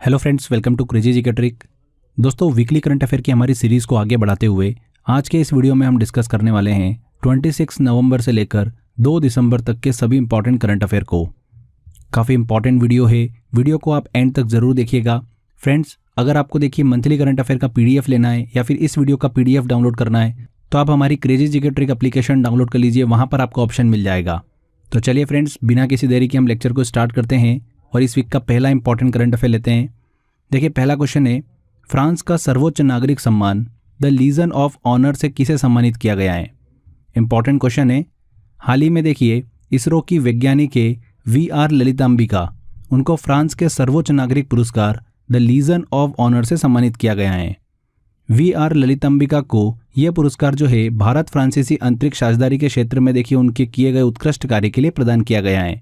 Hello friends, welcome to crazy GK trick. दोस्तों, weekly current affair की हमारी series को आगे बढ़ाते हुए आज के इस वीडियो में हम डिस्कस करने वाले हैं 26 नवंबर से लेकर 2 दिसंबर तक के सभी इंपॉर्टेंट करंट अफेयर को। काफ़ी इंपॉर्टेंट वीडियो है, वीडियो को आप एंड तक ज़रूर देखिएगा। फ्रेंड्स, अगर आपको देखिए मंथली करंट अफेयर का पीडीएफ लेना है या फिर इस वीडियो का पीडीएफ डाउनलोड करना है तो आप हमारी crazy GK trick application download कर लीजिए, वहाँ पर आपको ऑप्शन मिल जाएगा। तो चलिए फ्रेंड्स, बिना किसी देरी के हम लेक्चर को स्टार्ट करते हैं और इस वीक का पहला इंपॉर्टेंट करंट अफेयर लेते हैं। देखिए, पहला क्वेश्चन है, फ्रांस का सर्वोच्च नागरिक सम्मान द लीजन ऑफ ऑनर से किसे सम्मानित किया गया है। इंपॉर्टेंट क्वेश्चन है। हाल ही में देखिए इसरो की वैज्ञानिक है VR ललितांबिका, उनको फ्रांस के सर्वोच्च नागरिक पुरस्कार द लीजन ऑफ ऑनर से सम्मानित किया गया है। VR ललितांबिका को यह पुरस्कार जो है भारत फ्रांसीसी अंतरिक्ष साझेदारी के क्षेत्र में देखिए उनके किए गए उत्कृष्ट कार्य के लिए प्रदान किया गया है।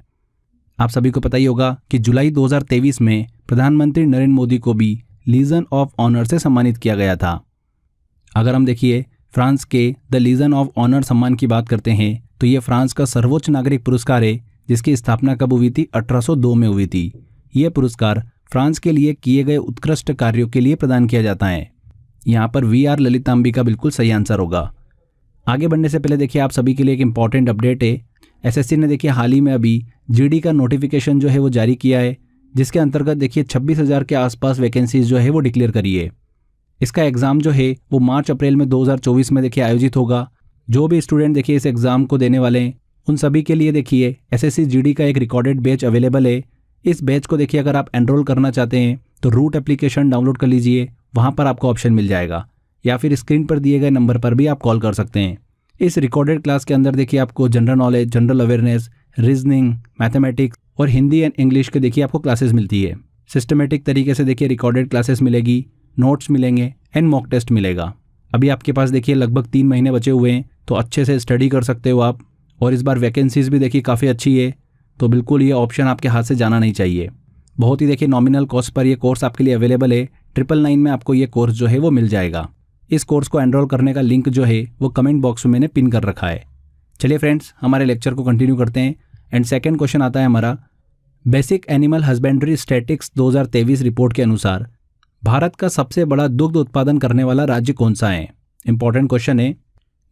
आप सभी को पता ही होगा कि जुलाई 2023 में प्रधानमंत्री नरेंद्र मोदी को भी लीजन ऑफ ऑनर से सम्मानित किया गया था। अगर हम देखिए फ्रांस के द लीजन ऑफ ऑनर सम्मान की बात करते हैं तो ये फ्रांस का सर्वोच्च नागरिक पुरस्कार है, जिसकी स्थापना कब हुई थी? 1802 में हुई थी। यह पुरस्कार फ्रांस के लिए किए गए उत्कृष्ट कार्यों के लिए प्रदान किया जाता है। यहाँ पर VR ललितांबिका बिल्कुल सही आंसर होगा। आगे बढ़ने से पहले देखिए आप सभी के लिए एक इंपॉर्टेंट अपडेट है। SSC ने देखिए हाल ही में अभी GD का नोटिफिकेशन जो है वो जारी किया है, जिसके अंतर्गत देखिए 26,000 के आसपास वैकेंसीज जो है वो डिक्लेयर करी है। इसका एग्ज़ाम जो है वो मार्च अप्रैल में 2024 में देखिए आयोजित होगा। जो भी स्टूडेंट देखिए इस एग्ज़ाम को देने वाले हैं उन सभी के लिए देखिए SSC GD का एक रिकॉर्डेड बैच अवेलेबल है। इस बैच को देखिए अगर आप एनरोल करना चाहते हैं तो रूट एप्लीकेशन डाउनलोड कर लीजिए, वहाँ पर आपको ऑप्शन मिल जाएगा, या फिर स्क्रीन पर दिए गए नंबर पर भी आप कॉल कर सकते हैं। इस रिकॉर्डेड क्लास के अंदर देखिए आपको general knowledge, general awareness, reasoning, mathematics और हिंदी एंड इंग्लिश के देखिए आपको क्लासेस मिलती है। सिस्टमेटिक तरीके से देखिए रिकॉर्डेड क्लासेस मिलेगी, नोट्स मिलेंगे एंड मॉक टेस्ट मिलेगा। अभी आपके पास देखिए लगभग 3 महीने बचे हुए हैं, तो अच्छे से स्टडी कर सकते हो आप। और इस बार वैकेंसीज भी देखिए काफ़ी अच्छी है, तो बिल्कुल ये ऑप्शन आपके हाथ से जाना नहीं चाहिए। बहुत ही देखिए नॉमिनल कॉस्ट पर ये कोर्स आपके लिए अवेलेबल है। 999 में आपको ये कोर्स जो है वो मिल जाएगा। इस कोर्स को एनरोल करने का लिंक जो है वो कमेंट बॉक्स में मैंने पिन कर रखा है। चलिए फ्रेंड्स, हमारे लेक्चर को कंटिन्यू करते हैं। एंड सेकंड क्वेश्चन आता है हमारा, basic animal husbandry statistics 2023 report के अनुसार भारत का सबसे बड़ा दुग्ध उत्पादन करने वाला राज्य कौन सा है। इंपॉर्टेंट क्वेश्चन है।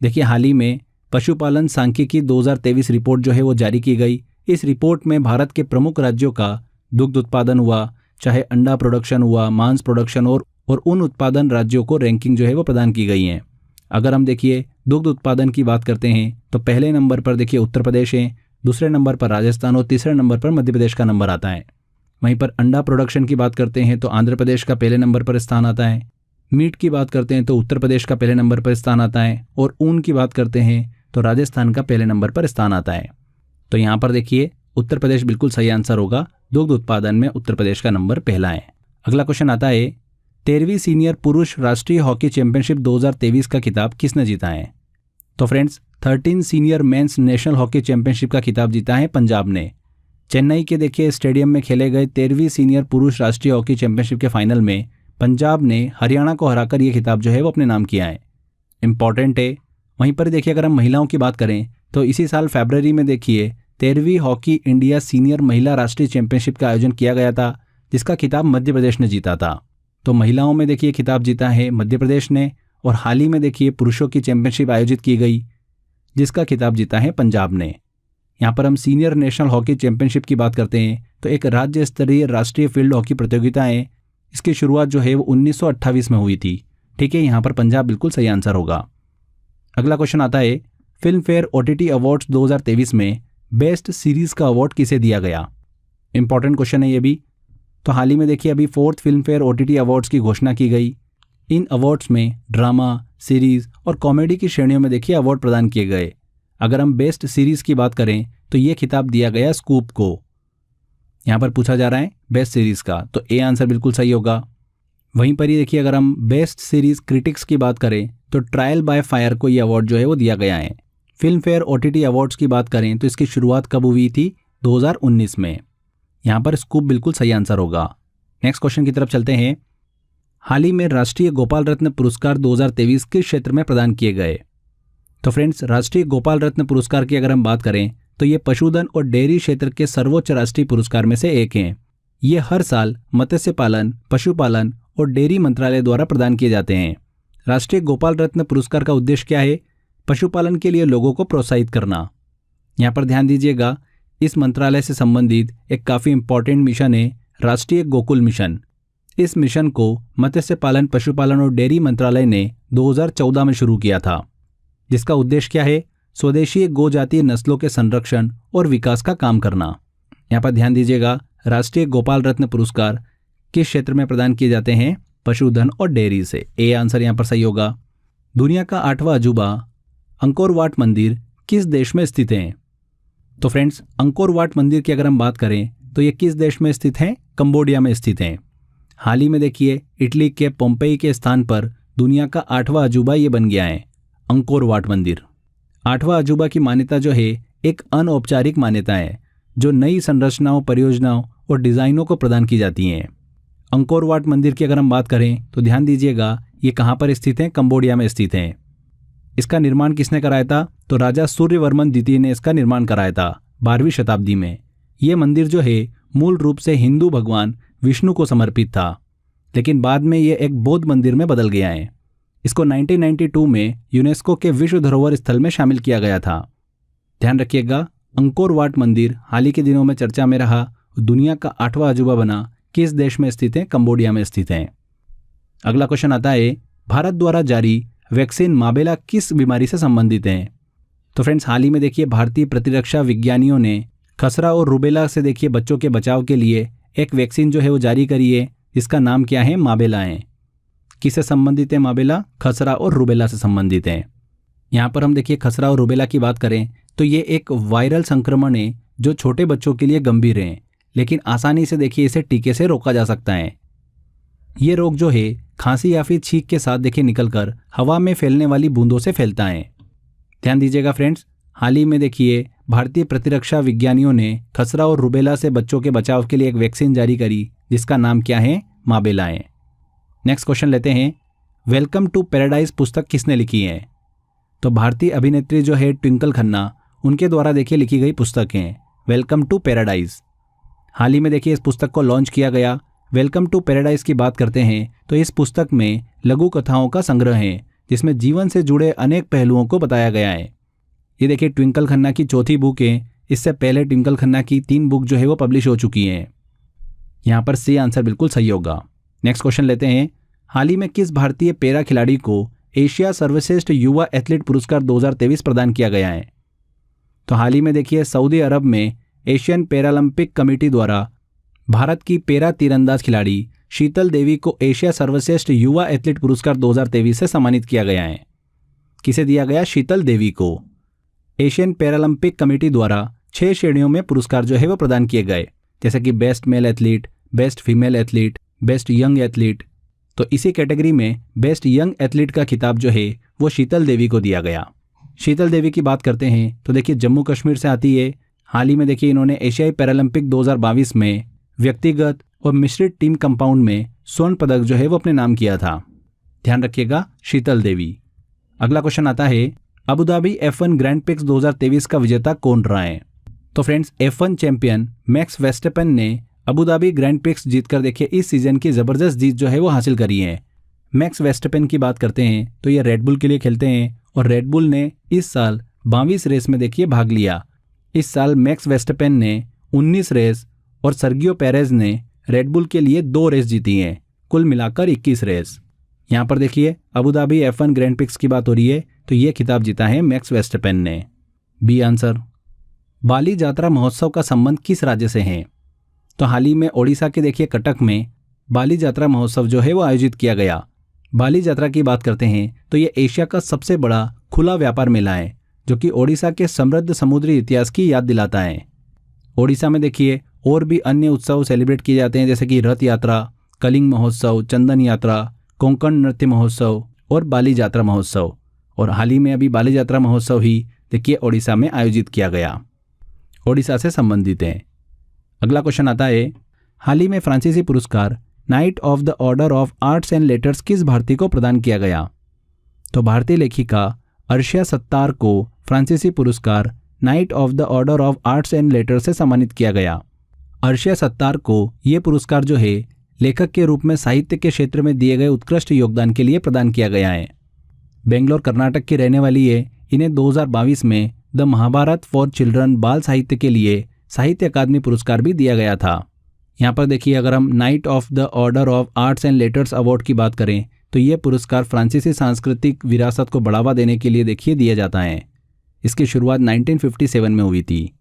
देखिए हाल ही में पशुपालन सांख्यिकी 2023 रिपोर्ट जो है वो जारी की गई। इस रिपोर्ट में भारत के प्रमुख राज्यों का दुग्ध उत्पादन हुआ, चाहे अंडा प्रोडक्शन हुआ, मांस प्रोडक्शन और उन उत्पादन राज्यों को रैंकिंग जो है वो प्रदान की गई है। अगर हम देखिए दुग्ध उत्पादन की बात करते हैं तो पहले नंबर पर देखिए उत्तर प्रदेश है, दूसरे नंबर पर राजस्थान और तीसरे नंबर पर मध्य प्रदेश का नंबर आता है। वहीं पर अंडा प्रोडक्शन की बात करते हैं तो आंध्र प्रदेश का पहले नंबर पर स्थान आता है। मीट की बात करते हैं तो उत्तर प्रदेश का पहले नंबर पर स्थान आता है, और ऊन की बात करते हैं तो राजस्थान का पहले नंबर पर स्थान आता है। तो यहाँ पर देखिए उत्तर प्रदेश बिल्कुल सही आंसर होगा। दुग्ध उत्पादन में उत्तर प्रदेश का नंबर पहला है। अगला क्वेश्चन आता है, 13वीं सीनियर पुरुष राष्ट्रीय हॉकी चैंपियनशिप 2023 का खिताब किसने जीता है। तो friends, 13 senior mains national hockey championship का खिताब जीता है पंजाब ने। चेन्नई के देखिए स्टेडियम में खेले गए 13वीं सीनियर पुरुष राष्ट्रीय हॉकी चैंपियनशिप के फाइनल में पंजाब ने हरियाणा को हराकर ये खिताब जो है वो अपने नाम किया है। इंपॉर्टेंट है। वहीं पर देखिए अगर हम महिलाओं की बात करें तो इसी साल फरवरी में देखिए 13वीं हॉकी इंडिया सीनियर महिला राष्ट्रीय चैंपियनशिप का आयोजन किया गया था, जिसका खिताब मध्य प्रदेश ने जीता था। तो महिलाओं में देखिए खिताब जीता है मध्य प्रदेश ने, और हाल ही में देखिए पुरुषों की चैंपियनशिप आयोजित की गई, जिसका खिताब जीता है पंजाब ने। यहाँ पर हम सीनियर नेशनल हॉकी चैंपियनशिप की बात करते हैं तो एक राज्य स्तरीय राष्ट्रीय फील्ड हॉकी प्रतियोगिता है। इसकी शुरुआत जो है वो 1928 में हुई थी। ठीक है, यहाँ पर पंजाब बिल्कुल सही आंसर होगा। अगला क्वेश्चन आता है, फिल्म फेयर OTT अवार्ड्स 2023 में बेस्ट सीरीज का अवार्ड किसे दिया गया। इंपॉर्टेंट क्वेश्चन है ये भी। तो हाल ही में देखिए अभी 4th film fair OTT awards की घोषणा की गई। इन अवार्ड्स में ड्रामा, सीरीज और कॉमेडी की श्रेणियों में देखिए अवार्ड प्रदान किए गए। अगर हम बेस्ट सीरीज की बात करें तो ये खिताब दिया गया स्कूप को। यहाँ पर पूछा जा रहा है बेस्ट सीरीज का, तो ए आंसर बिल्कुल सही होगा। वहीं पर ही देखिए अगर हम बेस्ट सीरीज क्रिटिक्स की बात करें तो ट्रायल बाय फायर को ये अवार्ड जो है वो दिया गया है। फिल्म फेयर OTT अवार्ड्स की बात करें तो इसकी शुरुआत कब हुई थी? 2019 में। यहाँ पर स्कूप बिल्कुल सही आंसर होगा। नेक्स्ट क्वेश्चन की तरफ चलते हैं। हाल ही में राष्ट्रीय गोपाल रत्न पुरस्कार 2023 किस क्षेत्र में प्रदान किए गए। तो फ्रेंड्स, राष्ट्रीय गोपाल रत्न पुरस्कार की अगर हम बात करें तो ये पशुधन और डेयरी क्षेत्र के सर्वोच्च राष्ट्रीय पुरस्कार में से एक हैं। ये हर साल मत्स्य पालन, पशुपालन और डेयरी मंत्रालय द्वारा प्रदान किए जाते हैं। राष्ट्रीय गोपाल रत्न पुरस्कार का उद्देश्य क्या है? पशुपालन के लिए लोगों को प्रोत्साहित करना। यहाँ पर ध्यान दीजिएगा, इस मंत्रालय से संबंधित एक काफ़ी इंपॉर्टेंट मिशन है राष्ट्रीय गोकुल मिशन। इस मिशन को मत्स्य पालन, पशुपालन और डेयरी मंत्रालय ने 2014 में शुरू किया था, जिसका उद्देश्य क्या है? स्वदेशी गो जातीय नस्लों के संरक्षण और विकास का काम करना। यहाँ पर ध्यान दीजिएगा, राष्ट्रीय गोपाल रत्न पुरस्कार किस क्षेत्र में प्रदान किए जाते हैं? पशुधन और डेयरी से। ए आंसर यहाँ पर सही होगा। दुनिया का 8वां अजूबा अंकोर वाट मंदिर किस देश में स्थित है? तो फ्रेंड्स, अंकोर वाट मंदिर की अगर हम बात करें तो ये किस देश में स्थित है? कंबोडिया में स्थित है। हाल ही में देखिए, इटली के पोम्पेई के स्थान पर दुनिया का 8वां अजूबा ये बन गया है, अंकोर वाट मंदिर। 8वां अजूबा की मान्यता जो है एक अनौपचारिक मान्यता है जो नई संरचनाओं, परियोजनाओं और डिज़ाइनों को प्रदान की जाती हैं। अंकोर वाट मंदिर की अगर हम बात करें तो ध्यान दीजिएगा, ये कहाँ पर स्थित है? कंबोडिया में स्थित है। इसका निर्माण किसने कराया था? तो राजा सूर्यवर्मन द्वितीय ने इसका निर्माण कराया था 12वीं शताब्दी में। ये मंदिर जो है मूल रूप से हिंदू भगवान विष्णु को समर्पित था, लेकिन बाद में ये एक बौद्ध मंदिर में बदल गया है। इसको 1992 में यूनेस्को के विश्व धरोहर स्थल में शामिल किया गया था। ध्यान रखिएगा, अंकोर वाट मंदिर हाल ही के दिनों में चर्चा में रहा, दुनिया का 8वां अजूबा बना। किस देश में स्थित है? कंबोडिया में स्थित है। अगला क्वेश्चन आता है, भारत द्वारा जारी वैक्सीन माबेला किस बीमारी से संबंधित है? तो फ्रेंड्स, हाल ही में देखिए भारतीय प्रतिरक्षा विज्ञानियों ने खसरा और रूबेला से देखिए बच्चों के बचाव के लिए एक वैक्सीन जो है वो जारी करी है, जिसका नाम क्या है? माबेला है। किससे संबंधित है माबेला? खसरा और रूबेला से संबंधित है। यहाँ पर हम देखिए खसरा और रूबेला की बात करें तो ये एक वायरल संक्रमण है जो छोटे बच्चों के लिए गंभीर है, लेकिन आसानी से देखिए इसे टीके से रोका जा सकता है। ये रोग जो है खांसी या फिर छींक के साथ देखिए निकलकर हवा में फैलने वाली बूंदों से फैलता है। ध्यान दीजिएगा फ्रेंड्स, हाल ही में देखिए भारतीय प्रतिरक्षा विज्ञानियों ने खसरा और रूबेला से बच्चों के बचाव के लिए एक वैक्सीन जारी करी, जिसका नाम क्या है? माबेला है। नेक्स्ट क्वेश्चन लेते हैं, वेलकम टू पैराडाइज पुस्तक किसने लिखी है? तो भारतीय अभिनेत्री जो है ट्विंकल खन्ना, उनके द्वारा देखिए लिखी गई पुस्तक है वेलकम टू पैराडाइज। हाल ही में देखिए इस पुस्तक को लॉन्च किया गया। वेलकम टू पैराडाइज की बात करते हैं तो इस पुस्तक में लघु कथाओं का संग्रह है, जिसमें जीवन से जुड़े अनेक पहलुओं को बताया गया है। ये देखिए ट्विंकल खन्ना की चौथी बुक है। इससे पहले ट्विंकल खन्ना की 3 बुक जो है वो पब्लिश हो चुकी हैं। यहाँ पर सी आंसर बिल्कुल सही होगा। नेक्स्ट क्वेश्चन लेते हैं, हाल ही में किस भारतीय पैरा खिलाड़ी को एशिया सर्वश्रेष्ठ युवा एथलीट पुरस्कार 2023 प्रदान किया गया है? तो हाल ही में देखिए सऊदी अरब में एशियन पैरालंपिक कमेटी द्वारा भारत की पैरा तीरंदाज खिलाड़ी शीतल देवी को एशिया सर्वश्रेष्ठ युवा एथलीट पुरस्कार 2023 से सम्मानित किया गया है। किसे दिया गया? शीतल देवी को। एशियन पैरालंपिक कमेटी द्वारा 6 श्रेणियों में पुरस्कार जो है वो प्रदान किए गए, जैसे कि best male athlete, best female athlete, best young athlete. तो इसी कैटेगरी में बेस्ट यंग एथलीट का खिताब जो है वो शीतल देवी को दिया गया। शीतल देवी की बात करते हैं तो देखिए जम्मू कश्मीर से आती है। हाल ही में देखिए इन्होंने एशियाई पैरालंपिक 2022 में व्यक्तिगत और मिश्रित टीम कंपाउंड में स्वर्ण पदक जो है वो अपने नाम किया था। ध्यान रखिएगा, शीतल देवी। अगला क्वेश्चन आता है, Abu Dhabi F1 grand prix 2023 का विजेता कौन रहा है? तो फ्रेंड्स, F1 चैंपियन मैक्स वेस्टपेन ने अबू धाबी ग्रैंड प्रिक्स जीतकर देखिए इस सीजन की जबरदस्त जीत जो है वो हासिल करी है। मैक्स वेस्टपेन की बात करते हैं तो ये रेडबुल के लिए खेलते हैं और रेडबुल ने इस साल 22 रेस में देखिए भाग लिया। इस साल मैक्स वेस्टपेन ने 19 रेस और सर्गियो पेरेज ने रेडबुल के लिए 2 रेस जीती हैं, कुल मिलाकर 21 रेस। यहाँ पर देखिए Abu Dhabi F1 grand prix की बात हो रही है तो ये खिताब जीता है मैक्स वेस्टपेन ने। B answer. बाली जात्रा महोत्सव का संबंध किस राज्य से है? तो हाल ही में ओडिशा के देखिए कटक में बाली जात्रा महोत्सव जो है वो आयोजित किया गया। बाली जात्रा की बात करते हैं तो ये एशिया का सबसे बड़ा खुला व्यापार मेला है, जो कि ओडिशा के समृद्ध समुद्री इतिहास की याद दिलाता है। ओडिशा में देखिए और भी अन्य उत्सव सेलिब्रेट किए जाते हैं, जैसे कि रथ यात्रा, कलिंग महोत्सव, चंदन यात्रा, कोंकण नृत्य महोत्सव और बाली जात्रा महोत्सव। और हाल ही में अभी बाली जात्रा महोत्सव ही देखिए ओडिशा में आयोजित किया गया, ओडिशा से संबंधित है। अगला क्वेश्चन आता है, हाल ही में फ्रांसीसी पुरस्कार night of the order of arts and letters किस भारतीय को प्रदान किया गया? तो भारतीय लेखिका अर्शिया सत्तार को फ्रांसीसी पुरस्कार night of the order of arts and letters से सम्मानित किया गया। अर्शिया सत्तार को ये पुरस्कार जो है लेखक के रूप में साहित्य के क्षेत्र में दिए गए उत्कृष्ट योगदान के लिए प्रदान किया गया है। बेंगलोर कर्नाटक की रहने वाली है। इन्हें 2022 में द महाभारत फॉर चिल्ड्रन बाल साहित्य के लिए साहित्य अकादमी पुरस्कार भी दिया गया था। यहाँ पर देखिए, अगर हम night of the order of arts and letters award की बात करें तो ये पुरस्कार फ्रांसीसी सांस्कृतिक विरासत को बढ़ावा देने के लिए देखिए दिया जाता है। इसकी शुरुआत 1957 में हुई थी।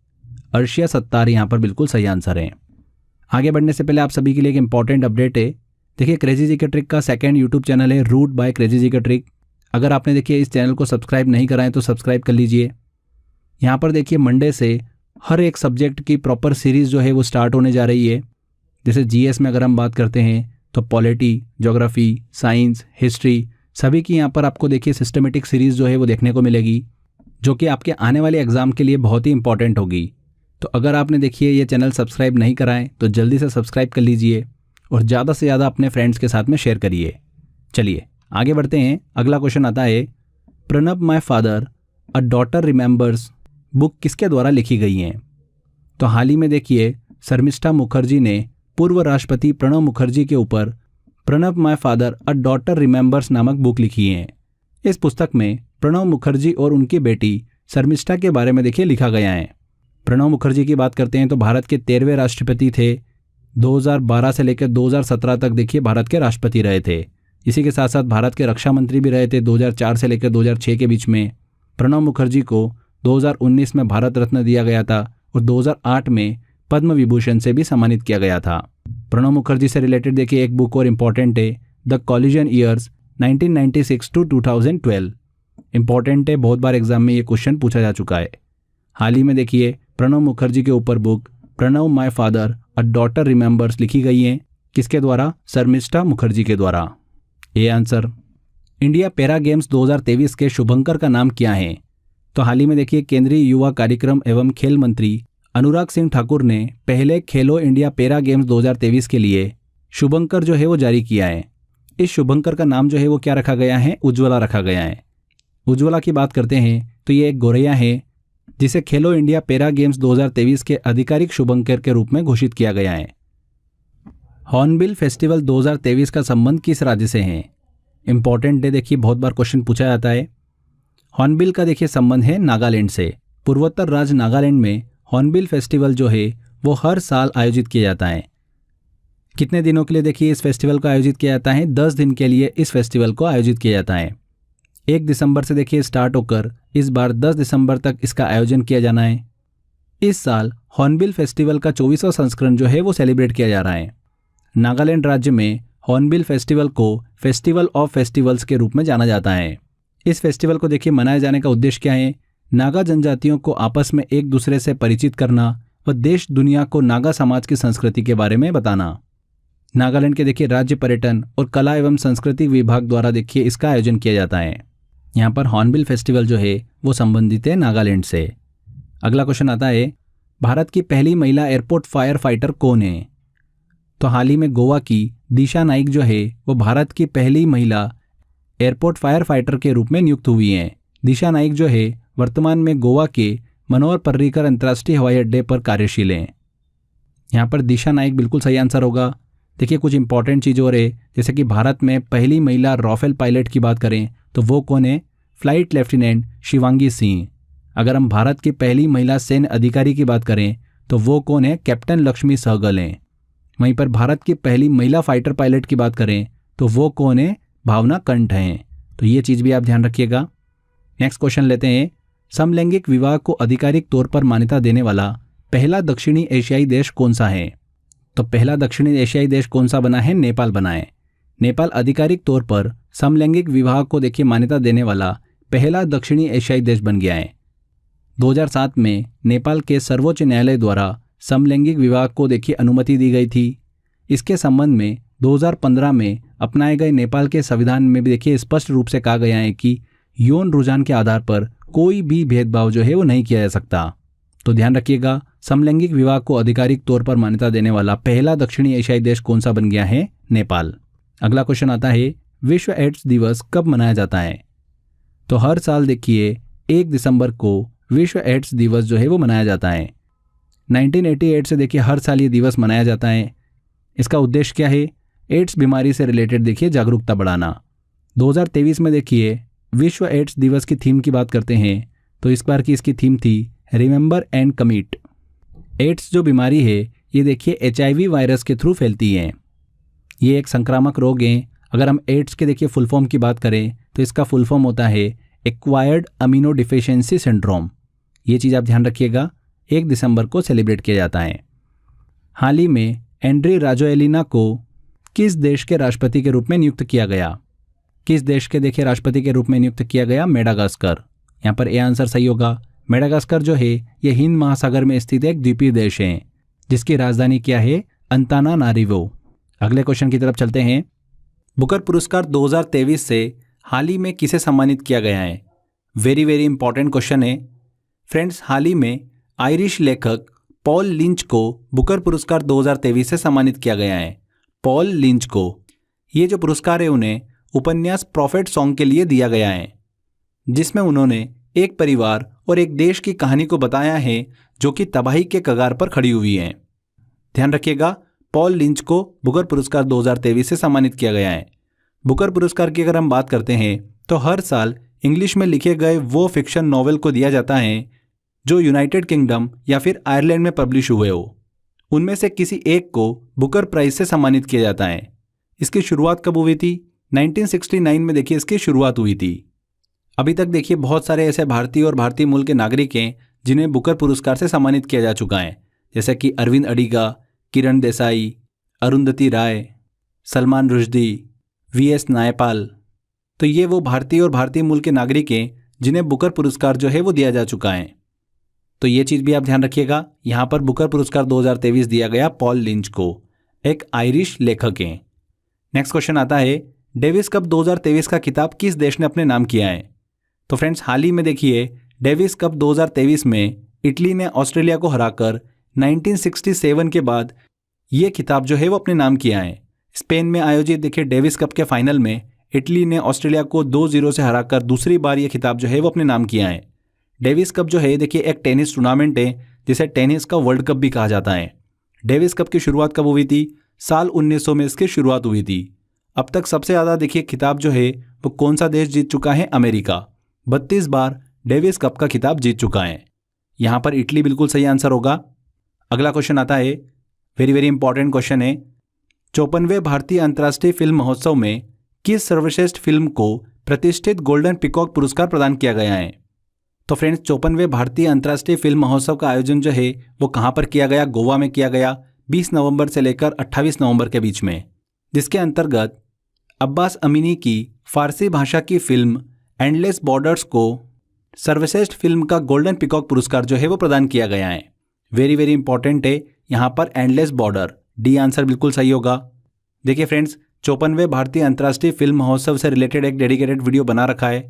अर्शिया सत्तार यहाँ पर बिल्कुल सही आंसर है। आगे बढ़ने से पहले आप सभी के लिए एक इंपॉर्टेंट अपडेट है। देखिए, क्रेजी जी के ट्रिक का सेकंड यूट्यूब चैनल है रूट बाय क्रेजी जी के ट्रिक। अगर आपने देखिए इस चैनल को सब्सक्राइब नहीं करा है तो सब्सक्राइब कर लीजिए। यहाँ पर देखिए मंडे से हर एक सब्जेक्ट की प्रॉपर सीरीज़ जो है वो स्टार्ट होने जा रही है। जैसे जीएस में अगर हम बात करते हैं तो पॉलिटी, ज्योग्राफी, साइंस, हिस्ट्री सभी की यहाँ पर आपको देखिए सिस्टमेटिक सीरीज़ जो है वो देखने को मिलेगी, जो कि आपके आने वाले एग्ज़ाम के लिए बहुत ही इंपॉर्टेंट होगी। तो अगर आपने देखिए ये चैनल सब्सक्राइब नहीं कराएं तो जल्दी से सब्सक्राइब कर लीजिए और ज़्यादा से ज़्यादा अपने फ्रेंड्स के साथ में शेयर करिए। चलिए आगे बढ़ते हैं। अगला क्वेश्चन आता है, Pranab my father a daughter remembers book किसके द्वारा लिखी गई है? तो हाल ही में देखिए शर्मिष्ठा मुखर्जी ने पूर्व राष्ट्रपति प्रणब मुखर्जी के ऊपर Pranab my father a daughter remembers नामक बुक लिखी है। इस पुस्तक में प्रणब मुखर्जी और उनकी बेटी शर्मिष्ठा के बारे में देखिए लिखा गया है। प्रणब मुखर्जी की बात करते हैं तो भारत के 13वें राष्ट्रपति थे। 2012 से लेकर 2017 तक देखिए भारत के राष्ट्रपति रहे थे। इसी के साथ साथ भारत के रक्षा मंत्री भी रहे थे 2004 से लेकर 2006 के बीच में। प्रणब मुखर्जी को 2019 में भारत रत्न दिया गया था और 2008 में पद्म विभूषण से भी सम्मानित किया गया था। प्रणब मुखर्जी से रिलेटेड देखिए एक बुक और इम्पॉर्टेंट है, the collision years 1996 to 2012। Important है, बहुत बार एग्जाम में ये क्वेश्चन पूछा जा चुका है। हाल ही में देखिए प्रणब मुखर्जी के ऊपर book Pranab my father a daughter remembers लिखी गई है। किसके द्वारा? शर्मिष्ठा मुखर्जी के द्वारा। A answer. India para games 2023 के शुभंकर का नाम क्या है? तो हाल ही में देखिए केंद्रीय युवा कार्यक्रम एवं खेल मंत्री अनुराग सिंह ठाकुर ने पहले खेलो इंडिया पैरा गेम्स 2023 के लिए शुभंकर जो है वो जारी किया है। इस शुभंकर का नाम जो है वो क्या रखा गया है? उज्ज्वला रखा गया है। उज्ज्वला की बात करते हैं तो ये एक गोरैया है जिसे खेलो इंडिया पैरा गेम्स 2023 के आधिकारिक शुभंकर के रूप में घोषित किया गया है। हॉर्नबिल फेस्टिवल 2023 का संबंध किस राज्य से है? इंपॉर्टेंट है, देखिए बहुत बार क्वेश्चन पूछा जाता है। हॉर्नबिल का देखिए संबंध है नागालैंड से। पूर्वोत्तर राज्य नागालैंड में हॉर्नबिल फेस्टिवल जो है वो हर साल आयोजित किया जाता है। कितने दिनों के लिए देखिए इस फेस्टिवल को आयोजित किया जाता है? 10 दिन के लिए इस फेस्टिवल को आयोजित किया जाता है। 1 दिसंबर से देखिए स्टार्ट होकर इस बार 10 दिसंबर तक इसका आयोजन किया जाना है। इस साल हॉर्नबिल फेस्टिवल का 24वां संस्करण जो है वो सेलिब्रेट किया जा रहा है। नागालैंड राज्य में हॉर्नबिल फेस्टिवल को फेस्टिवल ऑफ फेस्टिवल्स के रूप में जाना जाता है। इस फेस्टिवल को देखिए मनाए जाने का उद्देश्य क्या है? नागा जनजातियों को आपस में एक दूसरे से परिचित करना व देश दुनिया को नागा समाज की संस्कृति के बारे में बताना। नागालैंड के देखिए राज्य पर्यटन और कला एवं संस्कृति विभाग द्वारा देखिए इसका आयोजन किया जाता है। यहाँ पर हॉर्नबिल फेस्टिवल जो है वो संबंधित है नागालैंड से। अगला क्वेश्चन आता है, भारत की पहली महिला एयरपोर्ट फायर फाइटर कौन है? तो हाल ही में गोवा की दिशा नाइक जो है वो भारत की पहली महिला एयरपोर्ट फायर फाइटर के रूप में नियुक्त हुई हैं। दिशा नाइक जो है वर्तमान में गोवा के मनोहर पर्रिकर अंतर्राष्ट्रीय हवाई अड्डे पर कार्यशील हैं। यहाँ पर दिशा नाइक बिल्कुल सही आंसर होगा। देखिए कुछ इंपॉर्टेंट चीज़ और है, जैसे कि भारत में पहली महिला राफेल पायलट की बात करें तो वो कौन है? Flight lieutenant Shivangi Singh. अगर हम भारत की पहली महिला सैन्य अधिकारी की बात करें तो वो कौन है? कैप्टन लक्ष्मी सहगल हैं। वहीं पर भारत की पहली महिला फाइटर पायलट की बात करें तो वो कौन है? भावना कंठ हैं। तो ये चीज़ भी आप ध्यान रखिएगा। नेक्स्ट क्वेश्चन लेते हैं, समलैंगिक विवाह को आधिकारिक तौर पर मान्यता देने वाला पहला दक्षिणी एशियाई देश कौन सा है? तो पहला दक्षिणी एशियाई देश कौन सा बना है? नेपाल बना है। नेपाल आधिकारिक तौर पर समलैंगिक विवाह को देखिए मान्यता देने वाला पहला दक्षिणी एशियाई देश बन गया है। 2007 में नेपाल के सर्वोच्च न्यायालय द्वारा समलैंगिक विवाह को देखिए अनुमति दी गई थी। इसके संबंध में 2015 में अपनाए गए नेपाल के संविधान में भी देखिए स्पष्ट रूप से कहा गया है कि यौन रुझान के आधार पर कोई भी भेदभाव जो है वो नहीं किया जा सकता। तो ध्यान रखिएगा, समलैंगिक विवाह को आधिकारिक तौर पर मान्यता देने वाला पहला दक्षिणी एशियाई देश कौन सा बन गया है? नेपाल। अगला क्वेश्चन आता है, विश्व एड्स दिवस कब मनाया जाता है? तो हर साल देखिए 1 दिसंबर को विश्व एड्स दिवस जो है वो मनाया जाता है। 1988 से देखिए हर साल ये दिवस मनाया जाता है। इसका उद्देश्य क्या है? एड्स बीमारी से रिलेटेड देखिए जागरूकता बढ़ाना। 2023 में देखिए विश्व एड्स दिवस की थीम की बात करते हैं तो इस बार की इसकी थीम थी रिमेंबर एंड कमिट। एड्स जो बीमारी है ये देखिए HIV वायरस के थ्रू फैलती है। ये एक संक्रामक रोग है। अगर हम एड्स के देखिए फुल फॉर्म की बात करें तो इसका फुल फॉर्म होता है एक्वायर्ड अमीनो डिफिशियंसी सिंड्रोम। ये चीज़ आप ध्यान रखिएगा। 1 दिसंबर को सेलिब्रेट किया जाता है। हाल ही में एंड्री राजोएलिना को किस देश के राष्ट्रपति के रूप में नियुक्त किया गया? किस देश के देखिए राष्ट्रपति के रूप में नियुक्त किया गया? मेडागास्कर। यहाँ पर ए आंसर सही होगा। मेडागास्कर जो है ये हिंद महासागर में स्थित एक द्वीपीय देश है जिसकी राजधानी क्या है? अंतानानारिवो। अगले क्वेश्चन की तरफ चलते हैं। बुकर पुरस्कार 2023 से हाल ही में किसे सम्मानित किया गया है? वेरी वेरी इंपॉर्टेंट क्वेश्चन है फ्रेंड्स। हाल ही में आयरिश लेखक पॉल लिंच को बुकर पुरस्कार 2023 से सम्मानित किया गया है। पॉल लिंच को ये जो पुरस्कार है उन्हें उपन्यास प्रॉफिट सॉन्ग के लिए दिया गया है जिसमें उन्होंने एक परिवार और एक देश की कहानी को बताया है जो कि तबाही के कगार पर खड़ी हुई है। ध्यान रखिएगा, पॉल लिंच को बुकर पुरस्कार 2023 से सम्मानित किया गया है। बुकर पुरस्कार की अगर हम बात करते हैं तो हर साल इंग्लिश में लिखे गए वो फिक्शन नॉवेल को दिया जाता है जो यूनाइटेड किंगडम या फिर आयरलैंड में पब्लिश हुए हो। उनमें से किसी एक को बुकर प्राइज से सम्मानित किया जाता है। इसकी शुरुआत कब हुई थी? 1969 में देखिए इसकी शुरुआत हुई थी। अभी तक देखिए बहुत सारे ऐसे भारतीय और भारतीय मूल के नागरिक हैं जिन्हें बुकर पुरस्कार से सम्मानित किया जा चुका है, जैसे कि अरविंद अडिगा, किरण देसाई, अरुंधति राय, सलमान रुश्दी, VS नायपाल। तो ये वो भारतीय और भारतीय मूल के नागरिक हैं जिन्हें बुकर पुरस्कार जो है वो दिया जा चुका है। तो ये चीज़ भी आप ध्यान रखिएगा। यहाँ पर बुकर पुरस्कार 2023 दिया गया पॉल लिंच को, एक आयरिश लेखक हैं। नेक्स्ट क्वेश्चन आता है, डेविस कप 2023 का खिताब किस देश ने अपने नाम किया है? तो फ्रेंड्स हाल ही में देखिए डेविस कप 2023 में इटली ने ऑस्ट्रेलिया को हराकर 1967 के बाद ये खिताब जो है वो अपने नाम किया है। स्पेन में आयोजित देखिए डेविस कप के फाइनल में इटली ने ऑस्ट्रेलिया को 2-0 से हराकर दूसरी बार ये खिताब जो है वो अपने नाम किया है। डेविस कप जो है देखिए एक टेनिस टूर्नामेंट है जिसे टेनिस का वर्ल्ड कप भी कहा जाता है। डेविस कप की शुरुआत कब हुई थी? साल 1900 में इसकी शुरुआत हुई थी। अब तक सबसे ज़्यादा देखिए खिताब जो है वो कौन सा देश जीत चुका है? अमेरिका 32 बार डेविस कप का खिताब जीत चुका है। यहाँ पर इटली बिल्कुल सही आंसर होगा। अगला क्वेश्चन आता है, वेरी वेरी इंपॉर्टेंट क्वेश्चन है। 54वें भारतीय अंतर्राष्ट्रीय फिल्म महोत्सव में किस सर्वश्रेष्ठ फिल्म को प्रतिष्ठित गोल्डन पिकॉक पुरस्कार प्रदान किया गया है? तो फ्रेंड्स 54वें भारतीय अंतर्राष्ट्रीय फिल्म महोत्सव का आयोजन जो है वो कहाँ पर किया गया? गोवा में किया गया 20 नवंबर से लेकर 28 नवंबर के बीच में, जिसके अंतर्गत अब्बास अमीनी की फारसी भाषा की फिल्म एंडलेस बॉर्डर्स को सर्वश्रेष्ठ फिल्म का गोल्डन पिकॉक पुरस्कार जो है वो प्रदान किया गया है। वेरी वेरी इंपॉर्टेंट है यहाँ पर एंडलेस बॉर्डर, डी आंसर बिल्कुल सही होगा। देखिए फ्रेंड्स 54वें भारतीय अंतर्राष्ट्रीय फिल्म महोत्सव से रिलेटेड एक डेडिकेटेड वीडियो बना रखा है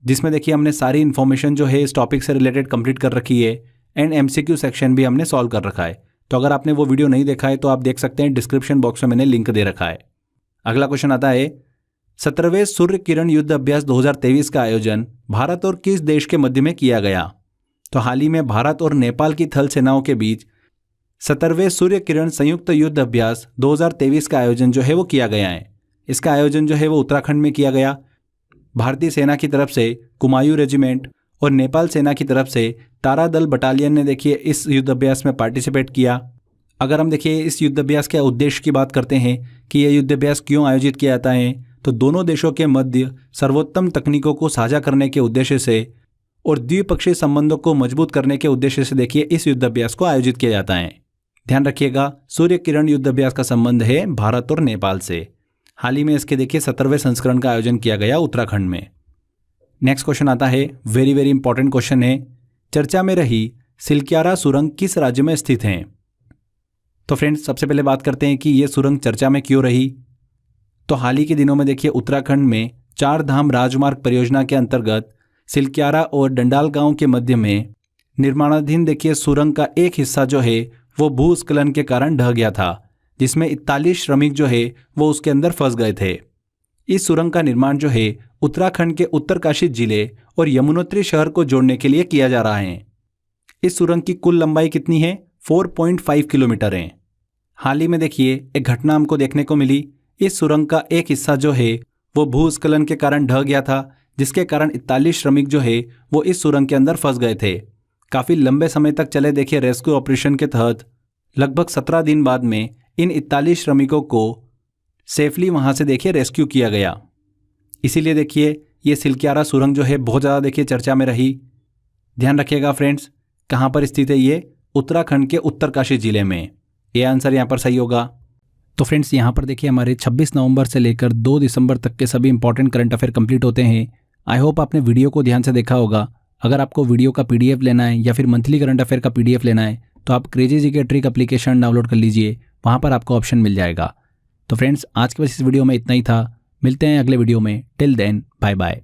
जिसमें देखिए हमने सारी इन्फॉर्मेशन जो है इस टॉपिक से रिलेटेड कंप्लीट कर रखी है एंड MCQ सेक्शन भी हमने सॉल्व कर रखा है। तो अगर आपने वो वीडियो नहीं देखा है तो आप देख सकते हैं, डिस्क्रिप्शन बॉक्स में मैंने लिंक दे रखा है। अगला क्वेश्चन आता है, 17वें सूर्य किरण युद्ध अभ्यास 2023 का आयोजन भारत और किस देश के मध्य में किया गया? तो हाल ही में भारत और नेपाल की थल सेनाओं के बीच 17वें सूर्य किरण संयुक्त युद्ध अभ्यास 2023 का आयोजन जो है वो किया गया है। इसका आयोजन जो है वो उत्तराखंड में किया गया। भारतीय सेना की तरफ से कुमायूं रेजिमेंट और नेपाल सेना की तरफ से तारा दल बटालियन ने देखिए इस युद्ध अभ्यास में पार्टिसिपेट किया। अगर हम देखिए इस युद्ध अभ्यास के उद्देश्य की बात करते हैं कि यह युद्ध अभ्यास क्यों आयोजित किया जाता है, तो दोनों देशों के मध्य सर्वोत्तम तकनीकों को साझा करने के उद्देश्य से और द्विपक्षीय संबंधों को मजबूत करने के उद्देश्य से देखिए इस युद्ध अभ्यास को आयोजित किया जाता है। ध्यान रखिएगा, सूर्य किरण युद्ध अभ्यास का संबंध है भारत और नेपाल से। हाल ही में इसके देखिए 17वें संस्करण का आयोजन किया गया उत्तराखंड में। नेक्स्ट क्वेश्चन आता है, वेरी वेरी इंपॉर्टेंट क्वेश्चन है, चर्चा में रही सिलक्यारा सुरंग किस राज्य में स्थित है? तो फ्रेंड्स सबसे पहले बात करते हैं कि ये सुरंग चर्चा में क्यों रही। तो हाल ही के दिनों में देखिए उत्तराखंड में 4 धाम राजमार्ग परियोजना के अंतर्गत सिलक्यारा और डंडाल गांव के मध्य में निर्माणाधीन देखिए सुरंग का एक हिस्सा जो है वो भूस्खलन के कारण ढह गया था, जिसमें 41 श्रमिक जो है वो उसके अंदर फंस गए थे। इस सुरंग का निर्माण जो है उत्तराखंड के उत्तरकाशी जिले और यमुनोत्री शहर को जोड़ने के लिए किया जा रहा है। इस सुरंग की कुल लंबाई कितनी है? 4.5 किलोमीटर हैं। हाल ही में देखिए एक घटना हमको देखने को मिली। इस सुरंग का एक हिस्सा जो है वो भूस्खलन के कारण ढह गया था, जिसके कारण 41 श्रमिक जो है वो इस सुरंग के अंदर फंस गए थे। काफ़ी लंबे समय तक चले देखिए रेस्क्यू ऑपरेशन के तहत लगभग 17 दिन बाद में इन 41 श्रमिकों को सेफली वहाँ से देखिए रेस्क्यू किया गया। इसीलिए देखिए ये सिलक्यारा सुरंग जो है बहुत ज़्यादा देखिए चर्चा में रही। ध्यान रखिएगा फ्रेंड्स, कहाँ पर स्थित है ये? उत्तराखंड के उत्तरकाशी जिले में। ये आंसर यहाँ पर सही होगा। तो फ्रेंड्स यहाँ पर देखिए हमारे 26 नवंबर से लेकर 2 दिसंबर तक के सभी इंपॉर्टेंट करंट अफेयर कंप्लीट होते हैं। आई होप आपने वीडियो को ध्यान से देखा होगा। अगर आपको वीडियो का PDF लेना है या फिर मंथली करंट अफेयर का PDF लेना है तो आप crazy GK trick application download कर लीजिए, वहाँ पर आपको ऑप्शन मिल जाएगा। तो फ्रेंड्स आज के बस इस वीडियो में इतना ही था। मिलते हैं अगले वीडियो में। Till then bye bye.